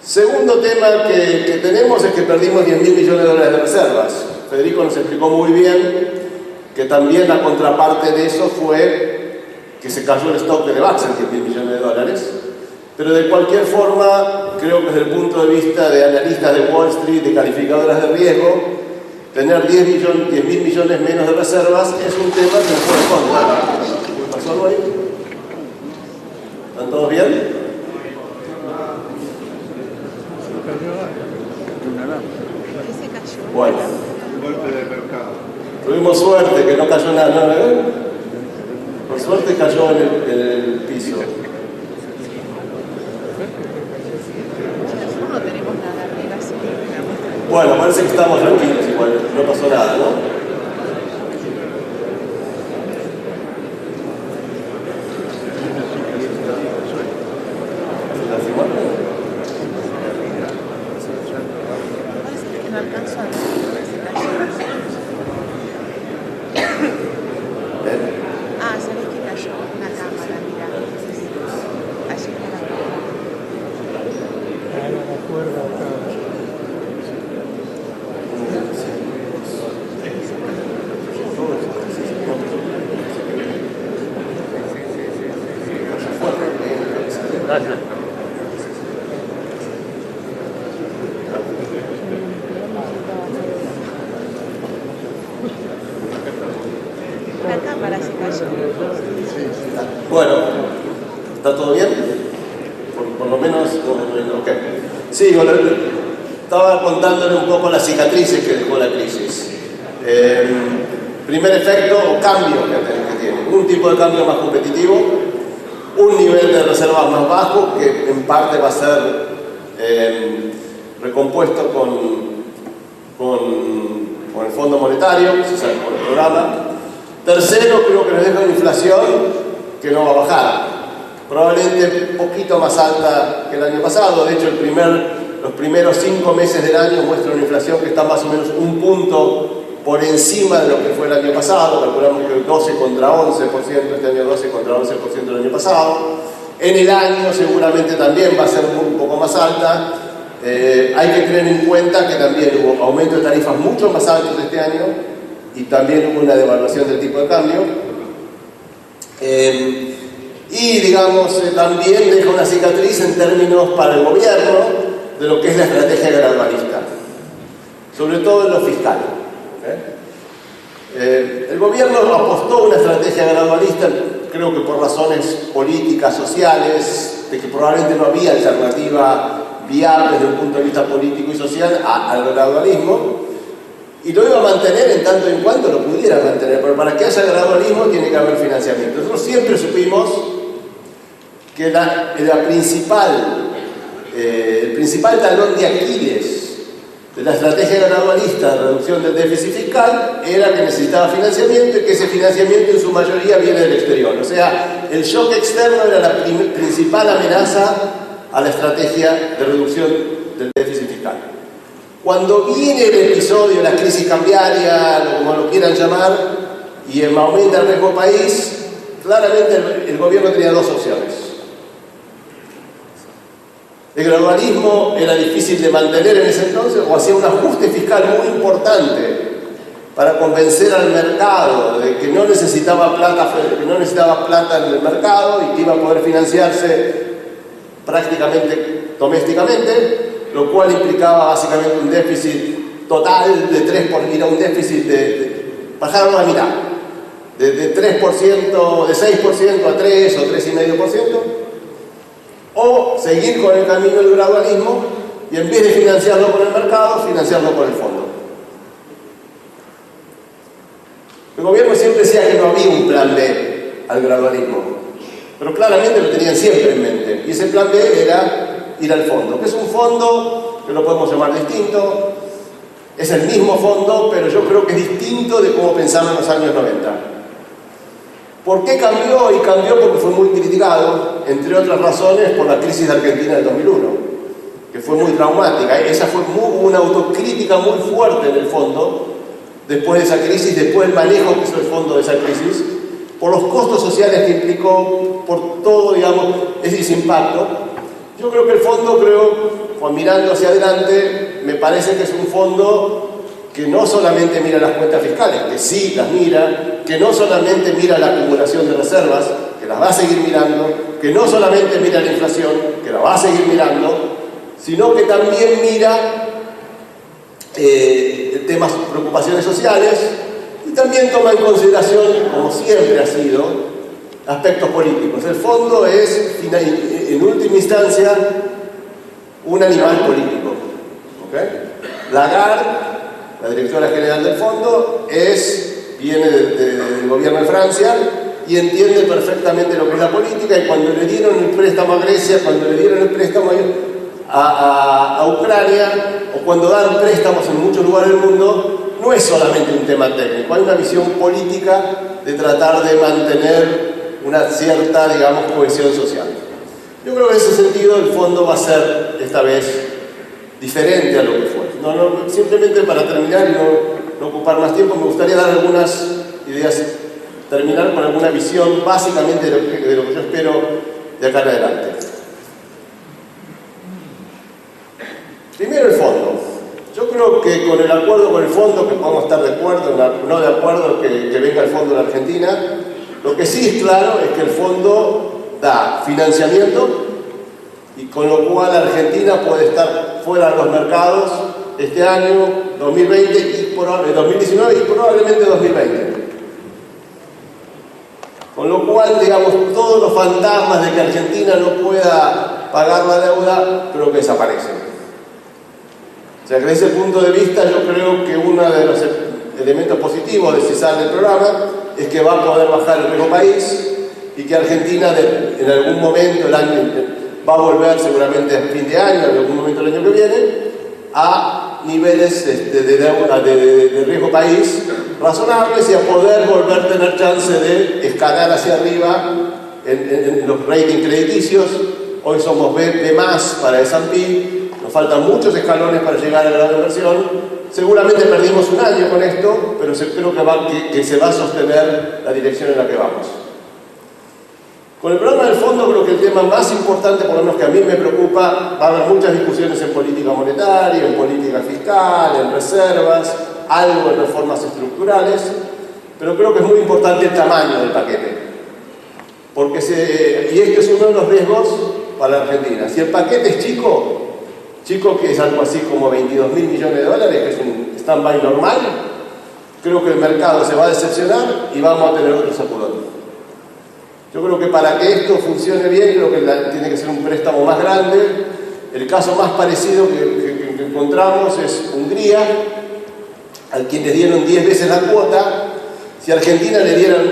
Segundo tema que tenemos es que perdimos 10.000 millones de dólares de reservas. Federico nos explicó muy bien que también la contraparte de eso fue que se cayó el stock de Levax en 10.000 millones de dólares. Pero de cualquier forma, creo que desde el punto de vista de analistas de Wall Street, de calificadoras de riesgo, tener 10.000 millones menos de reservas es un tema que nos puede contar. ¿Qué pasó algo ahí? ¿Están todos bien? Bueno, tuvimos suerte que no cayó nada, ¿no? Por suerte cayó en el piso. Bueno, parece que estamos tranquilos igual, no pasó nada, ¿no? Bueno, ¿está todo bien? Por lo menos, ok. Sí, bueno, estaba contándole un poco las cicatrices que dejó la crisis. Primer efecto o cambio que tiene. Un tipo de cambio más competitivo, un nivel de reservas más bajo que en parte va a ser recompuesto con el Fondo Monetario, o sea, con el programa. Tercero, creo que nos deja una inflación que no va a bajar, probablemente un poquito más alta que el año pasado. De hecho, los primeros 5 meses del año muestran una inflación que está más o menos un punto por encima de lo que fue el año pasado. Calculamos que 12 contra 11%, este año 12 contra 11% del año pasado. En el año seguramente también va a ser un poco más alta. Hay que tener en cuenta que también hubo aumento de tarifas mucho más altos este año y también hubo una devaluación del tipo de cambio. Y digamos, también deja una cicatriz en términos para el gobierno de lo que es la estrategia gradualista, sobre todo en lo fiscal. El gobierno apostó a una estrategia gradualista, creo que por razones políticas, sociales, de que probablemente no había alternativa viable desde un punto de vista político y social al gradualismo, y lo iba a mantener en tanto en cuanto lo pudiera mantener, pero para que haya gradualismo tiene que haber financiamiento. Nosotros siempre supimos que el principal talón de Aquiles de la estrategia gradualista de reducción del déficit fiscal era que necesitaba financiamiento y que ese financiamiento en su mayoría viene del exterior. O sea, el shock externo era la principal amenaza a la estrategia de reducción del déficit fiscal. Cuando viene el episodio, la crisis cambiaria, como lo quieran llamar, y aumenta el riesgo país, claramente el gobierno tenía dos opciones. El gradualismo era difícil de mantener en ese entonces, o hacía un ajuste fiscal muy importante para convencer al mercado de que no necesitaba plata en el mercado y que iba a poder financiarse prácticamente domésticamente, lo cual implicaba básicamente un déficit total de 3%, ir a un déficit bajarlo a la mitad, de 3%, de 6% a 3 o 3,5%, o seguir con el camino del gradualismo y en vez de financiarlo con el mercado, financiarlo con el fondo. El gobierno siempre decía que no había un plan B al gradualismo, pero claramente lo tenían siempre en mente, y ese plan B era ir al fondo, que es un fondo que lo podemos llamar distinto, es el mismo fondo, pero yo creo que es distinto de cómo pensaban en los años 90. ¿Por qué cambió? Y cambió porque fue muy criticado, entre otras razones, por la crisis de Argentina del 2001, que fue muy traumática. Esa fue una autocrítica muy fuerte en el fondo, después de esa crisis, después del manejo que hizo el fondo de esa crisis, por los costos sociales que implicó, por todo, digamos, ese impacto. Yo creo que el fondo, mirando hacia adelante, me parece que es un fondo que no solamente mira las cuentas fiscales, que sí las mira, que no solamente mira la acumulación de reservas, que las va a seguir mirando, que no solamente mira la inflación, que la va a seguir mirando, sino que también mira temas, preocupaciones sociales, y también toma en consideración, como siempre ha sido, aspectos políticos. El fondo es, en última instancia, un animal político. ¿Okay? Lagarde, la directora general del fondo, viene del gobierno de Francia y entiende perfectamente lo que es la política, y cuando le dieron el préstamo a Grecia, cuando le dieron el préstamo a Ucrania, o cuando dan préstamos en muchos lugares del mundo, no es solamente un tema técnico, hay una visión política de tratar de mantener una cierta, digamos, cohesión social. Yo creo que en ese sentido el fondo va a ser, esta vez, diferente a lo que fue. Simplemente para terminar y no ocupar más tiempo, me gustaría dar algunas ideas, terminar con alguna visión básicamente de lo que yo espero de acá en adelante. Primero, el fondo. Yo creo que con el acuerdo con el fondo, que podemos estar de acuerdo, no de acuerdo que venga el fondo de la Argentina, lo que sí es claro es que el fondo da financiamiento, y con lo cual Argentina puede estar fuera de los mercados este año, 2020 2019 y probablemente 2020. Con lo cual, digamos, todos los fantasmas de que Argentina no pueda pagar la deuda, creo que desaparecen. O sea que desde ese punto de vista yo creo que uno de los elementos positivos de si sale el programa es que va a poder bajar el riesgo país, y que Argentina en algún momento va a volver seguramente a fin de año, en algún momento del año que viene, a niveles de riesgo país razonables, y a poder volver a tener chance de escalar hacia arriba en los ratings crediticios. Hoy somos B+ para S&P, nos faltan muchos escalones para llegar a la gran inversión. Seguramente perdimos un año con esto, pero creo que se va a sostener la dirección en la que vamos. Con el programa del fondo, creo que el tema más importante, por lo menos que a mí me preocupa, va a haber muchas discusiones en política monetaria, en política fiscal, en reservas, algo en reformas estructurales, pero creo que es muy importante el tamaño del paquete. Y este es uno de los riesgos para la Argentina. Si el paquete es chico que es algo así como 22.000 millones de dólares, que es un stand-by normal, creo que el mercado se va a decepcionar y vamos a tener otro sacudón. Yo creo que para que esto funcione bien, creo que tiene que ser un préstamo más grande. El caso más parecido que encontramos es Hungría, al quien le dieron 10 veces la cuota. Si a Argentina le dieran,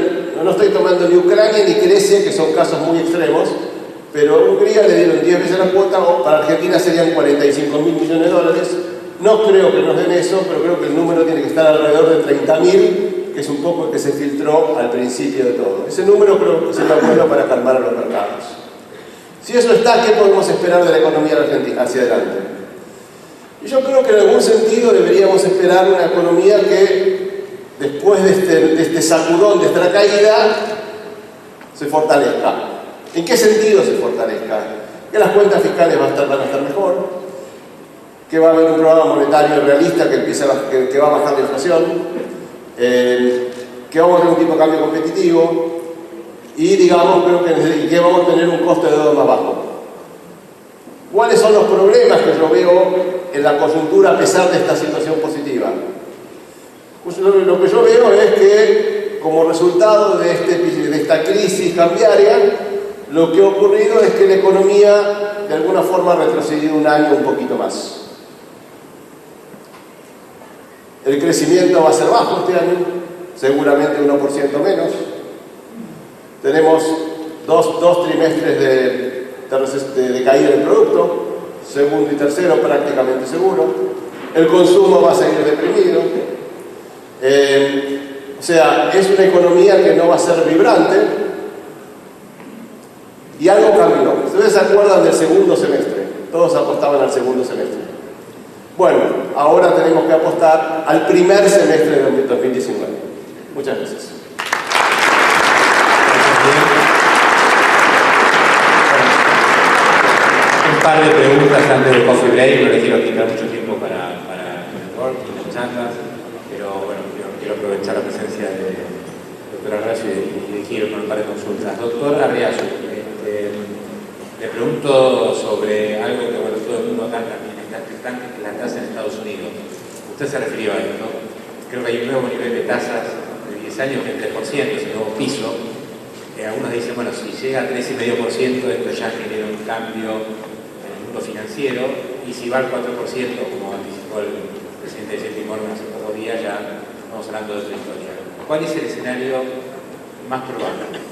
no estoy tomando ni Ucrania ni Grecia, que son casos muy extremos, pero a Hungría le dieron 10 veces la cuota, o para Argentina serían 45.000 millones de dólares. No creo que nos den eso, pero creo que el número tiene que estar alrededor de 30.000, que es un poco el que se filtró al principio de todo. Ese número creo que sería bueno para calmar a los mercados. Si eso está, ¿qué podemos esperar de la economía argentina hacia adelante? Y yo creo que en algún sentido deberíamos esperar una economía que, después de este sacudón, de esta caída, se fortalezca. ¿En qué sentido se fortalezca? Que las cuentas fiscales van a estar mejor, que va a haber un programa monetario realista que va a bajar la inflación, que vamos a tener un tipo de cambio competitivo y, digamos, creo que vamos a tener un costo de deuda más bajo. ¿Cuáles son los problemas que yo veo en la coyuntura a pesar de esta situación positiva? Pues lo que yo veo es que, como resultado de esta crisis cambiaria, lo que ha ocurrido es que la economía de alguna forma ha retrocedido un año un poquito más. El crecimiento va a ser bajo este año, seguramente 1% menos. Tenemos dos trimestres de caída del producto, segundo y tercero prácticamente seguro. El consumo va a seguir deprimido. O sea, es una economía que no va a ser vibrante. Y algo cambió. ¿Ustedes se acuerdan del segundo semestre? Todos apostaban al segundo semestre. Bueno, ahora tenemos que apostar al primer semestre de 2019. Muchas gracias. Un par de preguntas antes del coffee break, no les quiero quitar mucho tiempo para el networking, las charlas, pero bueno, quiero aprovechar la presencia de doctor Arriazu y de Giro con un par de consultas. Doctor Arriazu, le pregunto sobre algo que bueno, todo el mundo acá también está expectante, que es la tasa en Estados Unidos. Usted se refirió a esto. Creo que hay un nuevo nivel de tasas de 10 años que es 3%, es el nuevo piso. Algunos dicen, bueno, si llega a 3,5%, esto ya genera un cambio en el mundo financiero, y si va al 4%, como anticipó el presidente de JP Morgan hace pocos días, ya estamos hablando de otra historia. ¿Cuál es el escenario más probable?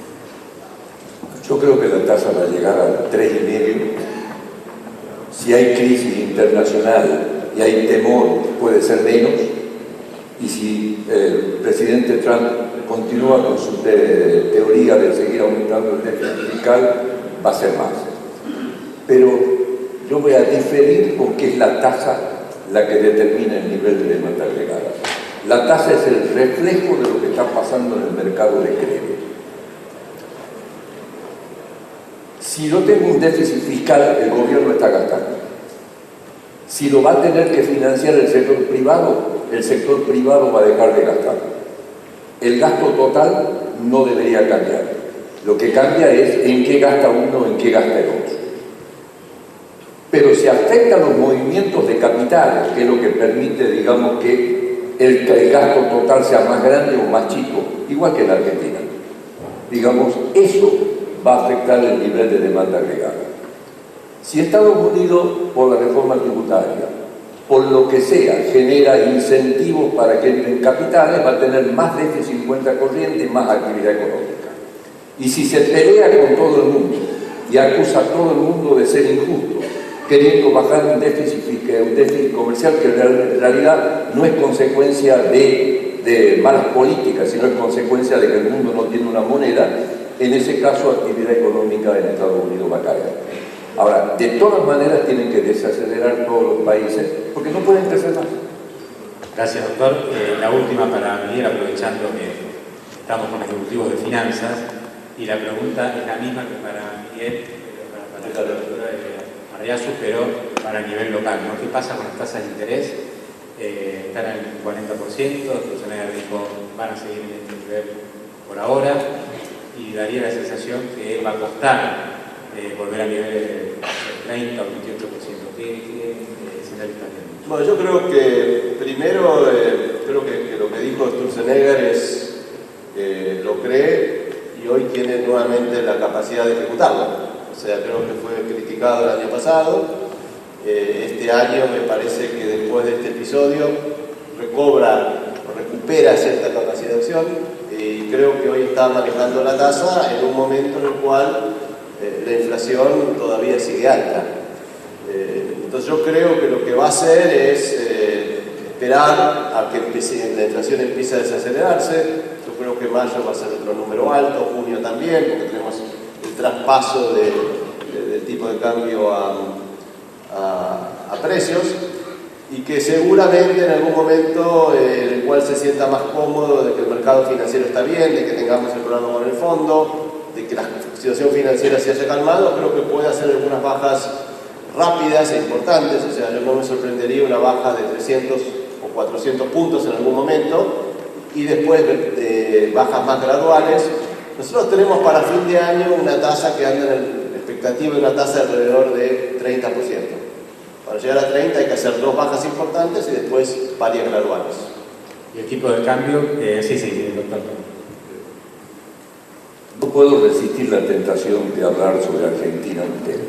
Yo creo que la tasa va a llegar al 3,5. Si hay crisis internacional y hay temor, puede ser menos. Y si el presidente Trump continúa con su teoría de seguir aumentando el déficit fiscal, va a ser más. Pero yo voy a diferir porque es la tasa la que determina el nivel de demanda agregada. La tasa es el reflejo de lo que está pasando en el mercado de crédito. Si no tengo un déficit fiscal, el gobierno está gastando. Si lo va a tener que financiar el sector privado va a dejar de gastar. El gasto total no debería cambiar. Lo que cambia es en qué gasta uno, en qué gasta el otro. Pero si afectan los movimientos de capitales, que es lo que permite, digamos, que el gasto total sea más grande o más chico, igual que en Argentina, digamos, eso va a afectar el nivel de demanda agregada. Si Estados Unidos, por la reforma tributaria, por lo que sea, genera incentivos para que entren capitales, va a tener más déficit en cuenta corriente y más actividad económica. Y si se pelea con todo el mundo y acusa a todo el mundo de ser injusto, queriendo bajar un déficit comercial que en realidad no es consecuencia de malas políticas, sino es consecuencia de que el mundo no tiene una moneda, en ese caso actividad económica en Estados Unidos va a caer. Ahora, de todas maneras tienen que desacelerar todos los países porque no pueden crecer más. Gracias, doctor. La última para Miguel, aprovechando que estamos con ejecutivos de finanzas, y la pregunta es la misma que para Miguel, para la doctora Arriazu, pero para el nivel local, ¿no? ¿Qué pasa con las tasas de interés? Están en el 40%, el funcionario dijo van a seguir en este nivel por ahora, y daría la sensación que va a costar volver a niveles del 30 o 28%. ¿Qué escenario está viendo? Bueno, yo creo que primero, creo que lo que dijo Sturzenegger lo cree y hoy tiene nuevamente la capacidad de ejecutarlo. O sea, creo que fue criticado el año pasado. Este año me parece que después de este episodio recupera cierta capacidad de acción y creo que hoy está manejando la tasa en un momento en el cual la inflación todavía sigue alta. Entonces yo creo que lo que va a hacer es esperar a que la inflación empiece a desacelerarse. Yo creo que mayo va a ser otro número alto, junio también, porque tenemos el traspaso del tipo de cambio a precios, y que seguramente en algún momento el cual se sienta más cómodo de que el mercado financiero está bien, de que tengamos el programa con el fondo, de que la situación financiera se haya calmado, creo que puede hacer algunas bajas rápidas e importantes. O sea, yo no me sorprendería una baja de 300 o 400 puntos en algún momento, y después bajas más graduales. Nosotros tenemos para fin de año una tasa que anda en la expectativa de una tasa de alrededor de 30%. Para llegar a 30 hay que hacer dos bajas importantes y después varias graduales. ¿Y el tipo de cambio? Sí, doctor. No puedo resistir la tentación de hablar sobre Argentina entera.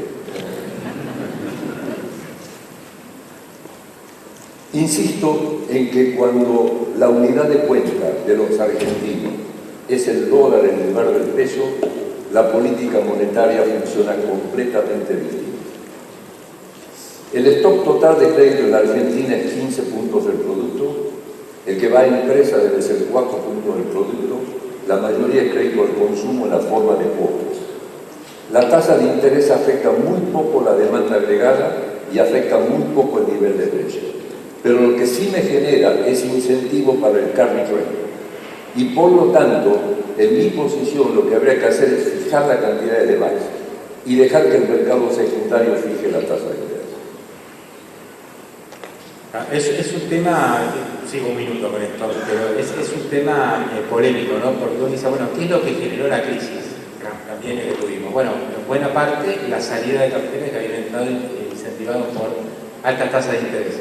Insisto en que cuando la unidad de cuenta de los argentinos es el dólar en lugar del peso, la política monetaria funciona completamente distinta. El stock total de crédito en la Argentina es 15 puntos del producto, el que va a empresa debe ser 4 puntos del producto, la mayoría es crédito al consumo en la forma de cuotas. La tasa de interés afecta muy poco la demanda agregada y afecta muy poco el nivel de precio. Pero lo que sí me genera es incentivo para el carry trade. Y por lo tanto, en mi posición lo que habría que hacer es fijar la cantidad de demás y dejar que el mercado secundario fije la tasa de interés. Es un tema, sigo un minuto con esto, pero es un tema polémico, ¿no? Porque uno dice, bueno, ¿qué es lo que generó la crisis también que tuvimos? Bueno, en buena parte la salida de capitales que habían estado incentivados por altas tasas de interés.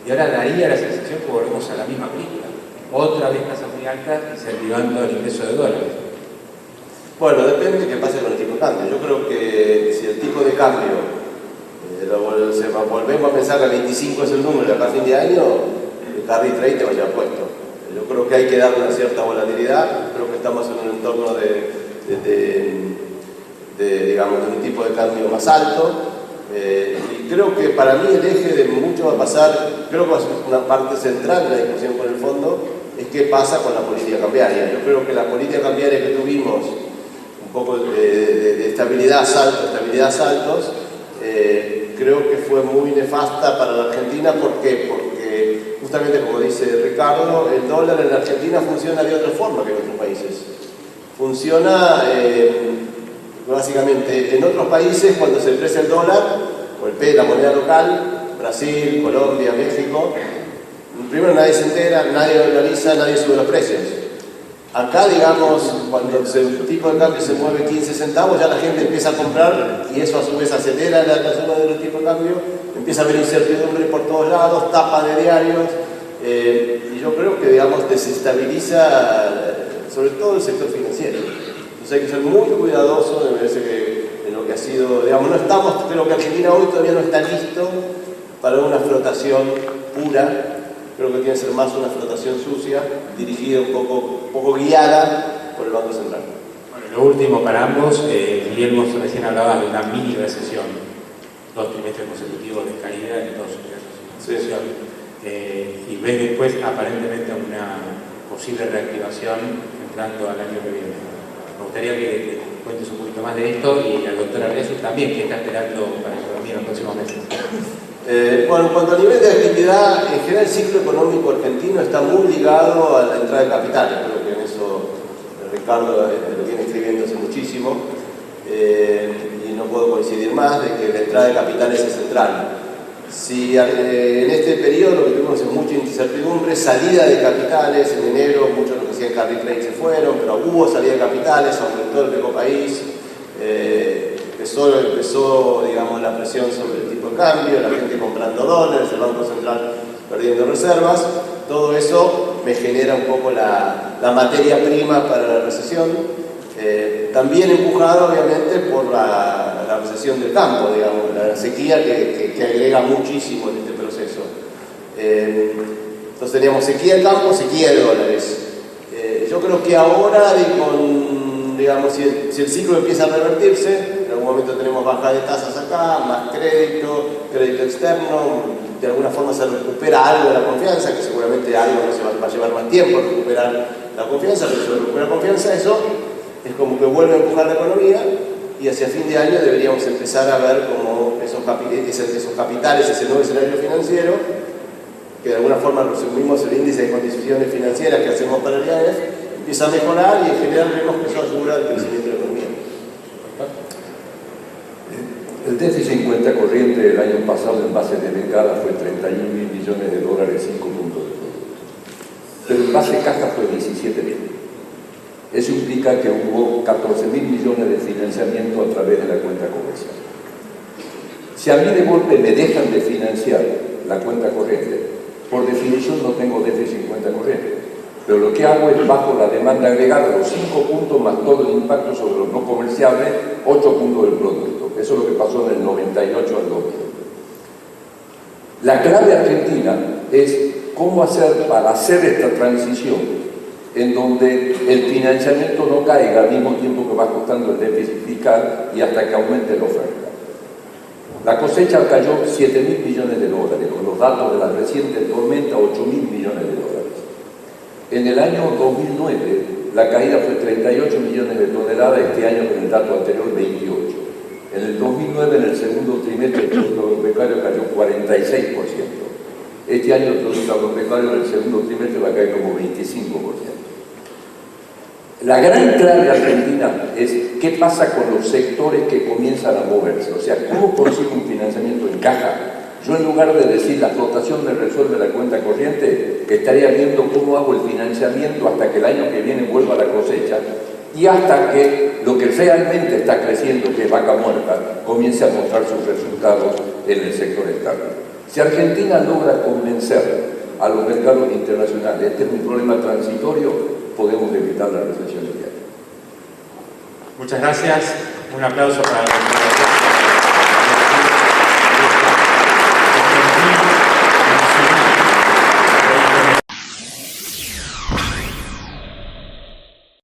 Y ahora daría la sensación que volvemos a la misma película. Otra vez tasas muy altas incentivando el ingreso de dólares. Bueno, depende de qué pase con el tipo de cambio. Yo creo que si el tipo de cambio volvemos a pensar que el 25 es el número de acá a fin de año, el carry trade te va a llevar puesto. Yo creo que hay que darle una cierta volatilidad. Creo que estamos en un entorno digamos, de un tipo de cambio más alto. Y creo que para mí el eje de mucho va a pasar, creo que va a ser una parte central de la discusión con el fondo, es qué pasa con la política cambiaria. Yo creo que la política cambiaria que tuvimos, un poco de estabilidad, saltos, creo que fue muy nefasta para la Argentina. ¿Por qué? Porque justamente como dice Ricardo, el dólar en la Argentina funciona de otra forma que en otros países. Funciona básicamente en otros países cuando se deprecia el dólar, o la moneda local, Brasil, Colombia, México, primero nadie se entera, nadie organiza, nadie sube los precios. Acá, digamos, cuando el tipo de cambio se mueve 15 centavos, ya la gente empieza a comprar y eso a su vez acelera la suma del tipo de cambio, empieza a haber incertidumbre por todos lados, tapa de diarios, y yo creo que, digamos, desestabiliza sobre todo el sector financiero. Entonces hay que ser muy cuidadoso, me parece que en lo que ha sido, digamos, no estamos, creo que Argentina hoy todavía no está listo para una flotación pura. Creo que tiene que ser más una flotación sucia, dirigida un poco guiada por el Banco Central. Bueno, lo último para ambos, Guillermo recién hablaba de una mini recesión, 2 trimestres consecutivos de caída en 2 recesión, y ves después aparentemente una posible reactivación entrando al año que viene. Me gustaría que cuentes un poquito más de esto y al doctor Arrezu también, que está esperando para la economía en los próximos meses. Bueno, en cuanto a nivel de actividad, en general el ciclo económico argentino está muy ligado a la entrada de capitales. Creo que en eso Ricardo lo viene escribiendo hace muchísimo, y no puedo coincidir más de que la entrada de capitales es central. Si en este periodo lo que tuvimos es mucha incertidumbre, salida de capitales en enero, muchos de los que hacían carry trade se fueron, pero hubo salida de capitales, aumentó el riesgo país. Empezó, digamos, la presión sobre el tipo de cambio, la gente comprando dólares, el Banco Central perdiendo reservas. Todo eso me genera un poco la materia prima para la recesión. También empujado, obviamente, por la recesión del campo, digamos, la sequía que agrega muchísimo en este proceso. Entonces teníamos sequía del campo, sequía de dólares. Yo creo que ahora, digamos, si el ciclo empieza a revertirse, en algún momento tenemos baja de tasas acá, más crédito externo, de alguna forma se recupera algo de la confianza, que seguramente algo no se va a llevar más tiempo recuperar la confianza, pero si se recupera confianza, eso es como que vuelve a empujar la economía, y hacia fin de año deberíamos empezar a ver cómo esos capitales, ese nuevo escenario financiero, que de alguna forma resumimos el índice de condiciones financieras que hacemos para el IAEF, empieza a mejorar, y en general vemos que eso ayuda al crecimiento de la economía. El déficit en cuenta corriente del año pasado en base de Bengala fue 31.000 millones de dólares, 5 puntos de producto. Pero en base caja fue 17.000. Eso implica que hubo 14.000 millones de financiamiento a través de la cuenta comercial. Si a mí de golpe me dejan de financiar la cuenta corriente, por definición no tengo déficit en cuenta corriente. Pero lo que hago es bajo la demanda agregada, los 5 puntos más todo el impacto sobre los no comerciables, 8 puntos del producto. Eso es lo que pasó en el 98 al 2000. La clave argentina es cómo hacer para hacer esta transición en donde el financiamiento no caiga al mismo tiempo que va costando el déficit fiscal y hasta que aumente la oferta. La cosecha cayó 7.000 millones de dólares, con los datos de la reciente tormenta 8.000 millones de dólares. En el año 2009 la caída fue 38 millones de toneladas, este año con el dato anterior 28. En el 2009, en el segundo trimestre, el Producto Agropecuario cayó 46%. Este año el Producto Agropecuario en el segundo trimestre va a caer como 25%. La gran clave argentina es qué pasa con los sectores que comienzan a moverse. O sea, ¿cómo consigo un financiamiento en caja? Yo, en lugar de decir la flotación me resuelve la cuenta corriente, estaría viendo cómo hago el financiamiento hasta que el año que viene vuelva la cosecha y hasta que lo que realmente está creciendo, que es vaca muerta, comience a mostrar sus resultados en el sector externo. Si Argentina logra convencer a los mercados internacionales, este es un problema transitorio, podemos evitar la recesión inmediata. Muchas gracias. Un aplauso para la presentación.